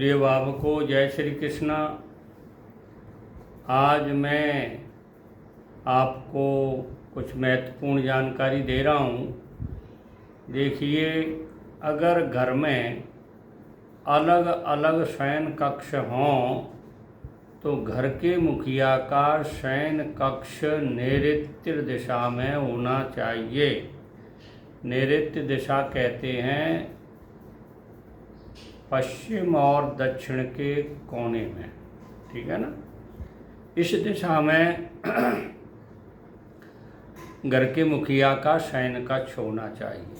प्रिय भावको जय श्री कृष्ण। आज मैं आपको कुछ महत्वपूर्ण जानकारी दे रहा हूँ। देखिए, अगर घर में अलग अलग शयन कक्ष हों तो घर के मुखिया का शयन कक्ष नैऋत्य दिशा में होना चाहिए। नैऋत्य दिशा कहते हैं पश्चिम और दक्षिण के कोने में, ठीक है ना। इस दिशा में घर के मुखिया का शयन कक्ष होना चाहिए।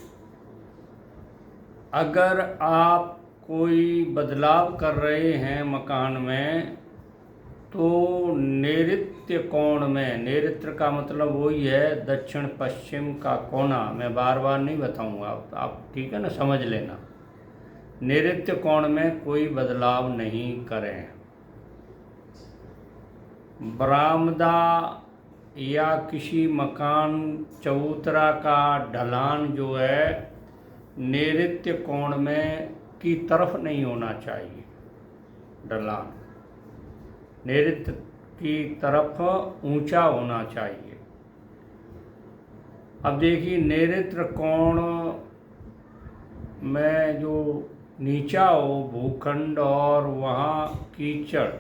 अगर आप कोई बदलाव कर रहे हैं मकान में तो नैऋत्य कोण में, नैऋत्य का मतलब वही है दक्षिण पश्चिम का कोना, मैं बार बार नहीं बताऊंगा, आप ठीक है ना, समझ लेना। नैऋत्य कोण में कोई बदलाव नहीं करें। बरामदा या किसी मकान चबूतरा का ढलान जो है नैऋत्य कोण में की तरफ नहीं होना चाहिए। ढलान नैऋत्य की तरफ ऊंचा होना चाहिए। अब देखिए, नैऋत्य कोण में जो नीचा हो भूखंड और वहाँ कीचड़,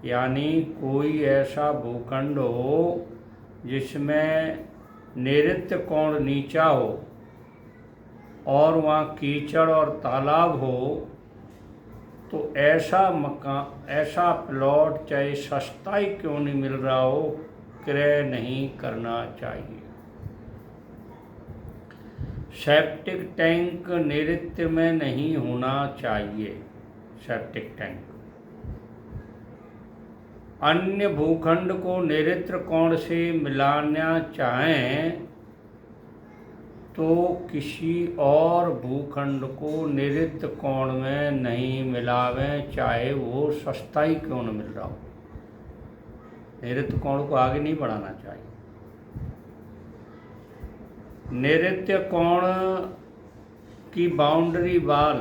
यानी कोई ऐसा भूखंड हो जिसमें नैऋत्य कोण नीचा हो और वहाँ कीचड़ और तालाब हो, तो ऐसा मकान, ऐसा प्लॉट चाहे सस्ता ही क्यों नहीं मिल रहा हो, क्रय नहीं करना चाहिए। सेप्टिक टैंक नैऋत्य में नहीं होना चाहिए। सेप्टिक टैंक अन्य भूखंड को नैऋत्य कोण से मिलाना चाहें तो किसी और भूखंड को नैऋत्य कोण में नहीं मिलावें, चाहे वो सस्ता ही क्यों न मिल रहा हो। नैऋत्य कोण को आगे नहीं बढ़ाना चाहिए। नैऋत्य कोण की बाउंड्री वाल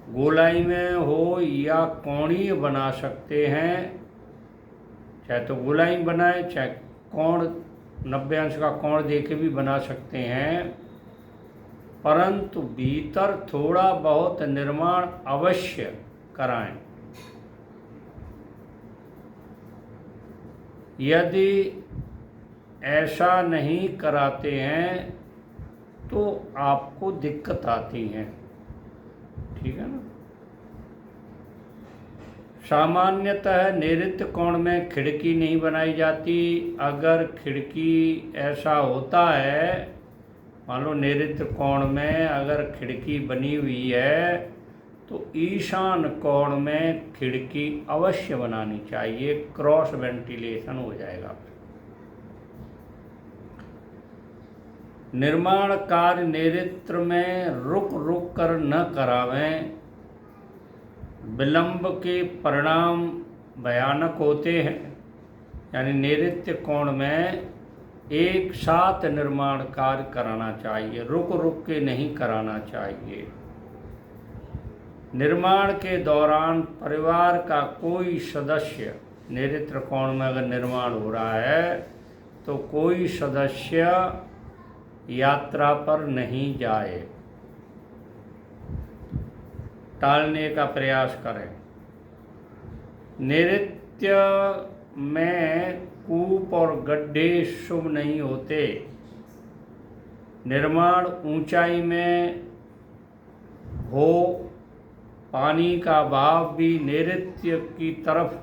गोलाई में हो या कोणीय बना सकते हैं। चाहे तो गोलाई बनाए, चाहे कोण 90 अंश का कोण देके भी बना सकते हैं, परंतु भीतर थोड़ा बहुत निर्माण अवश्य कराएं। यदि ऐसा नहीं कराते हैं तो आपको दिक्कत आती है, ठीक है ना। सामान्यतः नैऋत्य कोण में खिड़की नहीं बनाई जाती। अगर खिड़की ऐसा होता है, मान लो नैऋत्य कोण में अगर खिड़की बनी हुई है तो ईशान कोण में खिड़की अवश्य बनानी चाहिए, क्रॉस वेंटिलेशन हो जाएगा। निर्माण कार्य नैऋत्य में रुक रुक कर न करावें। विलंब के परिणाम भयानक होते हैं। यानी नैऋत्य कोण में एक साथ निर्माण कार्य कराना चाहिए, रुक रुक के नहीं कराना चाहिए। निर्माण के दौरान परिवार का कोई सदस्य, नैऋत्य कोण में अगर निर्माण हो रहा है तो कोई सदस्य यात्रा पर नहीं जाए, टालने का प्रयास करें। नैऋत्य में कूप और गड्ढे शुभ नहीं होते। निर्माण ऊंचाई में हो, पानी का बहाव भी नैऋत्य की तरफ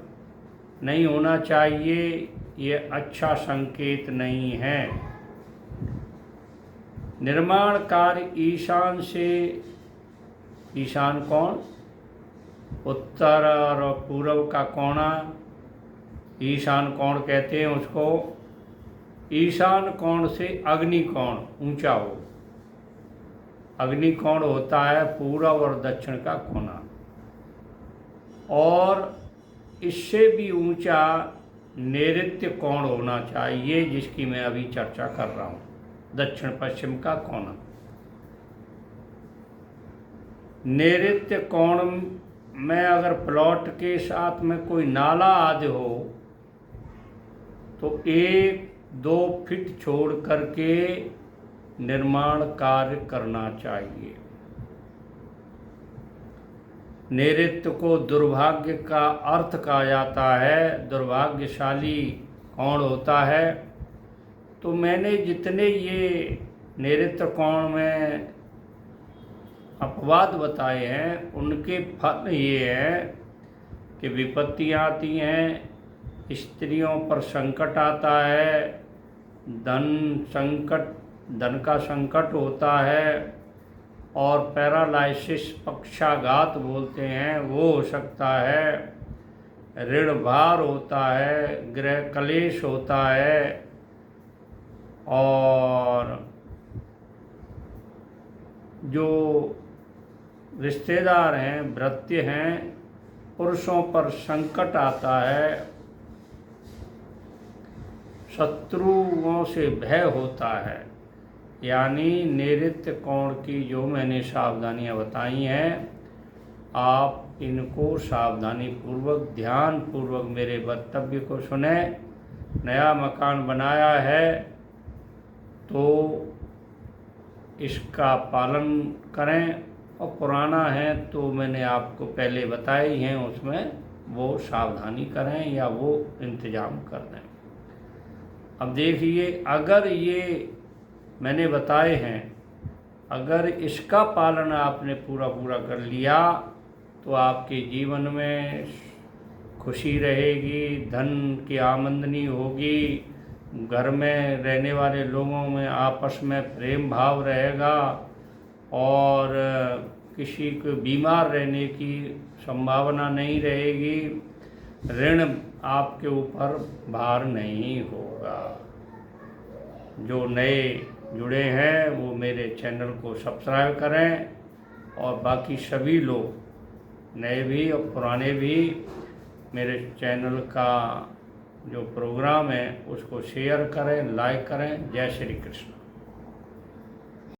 नहीं होना चाहिए, ये अच्छा संकेत नहीं है। निर्माण कार्य ईशान से, ईशान कोण उत्तर और पूर्व का कोना ईशान कोण कहते हैं उसको। ईशान कोण से अग्नि कोण ऊंचा हो। अग्नि कोण होता है पूर्व और दक्षिण का कोना, और इससे भी ऊंचा नैऋत्य कोण होना चाहिए, जिसकी मैं अभी चर्चा कर रहा हूँ, दक्षिण पश्चिम का कोना। नैऋत्य कोण में अगर प्लॉट के साथ में कोई नाला आदि हो तो 1-2 फीट छोड़ करके निर्माण कार्य करना चाहिए। नैऋत्य को दुर्भाग्य का अर्थ कहा जाता है, दुर्भाग्यशाली कौन होता है। तो मैंने जितने ये नैऋत्य कोण में अपवाद बताए हैं उनके फल ये हैं कि विपत्तियाँ आती हैं, स्त्रियों पर संकट आता है, धन का संकट होता है, और पैरालाइसिस पक्षाघात बोलते हैं वो हो सकता है, ऋण भार होता है, गृह कलेश होता है, और जो रिश्तेदार हैं, भृत्य हैं, पुरुषों पर संकट आता है, शत्रुओं से भय होता है। यानी नैऋत्य कोण की जो मैंने सावधानियां बताई हैं, आप इनको सावधानी पूर्वक ध्यान पूर्वक मेरे वक्तव्य को सुने। नया मकान बनाया है तो इसका पालन करें, और पुराना है तो मैंने आपको पहले बताई हैं, उसमें वो सावधानी करें या वो इंतजाम कर दें। अब देखिए, अगर ये मैंने बताए हैं, अगर इसका पालन आपने पूरा कर लिया तो आपके जीवन में खुशी रहेगी, धन की आमदनी होगी, घर में रहने वाले लोगों में आपस में प्रेम भाव रहेगा, और किसी को बीमार रहने की संभावना नहीं रहेगी, ऋण आपके ऊपर भार नहीं होगा। जो नए जुड़े हैं वो मेरे चैनल को सब्सक्राइब करें, और बाकी सभी लोग नए भी और पुराने भी मेरे चैनल का जो प्रोग्राम है उसको शेयर करें, लाइक करें। जय श्री कृष्ण।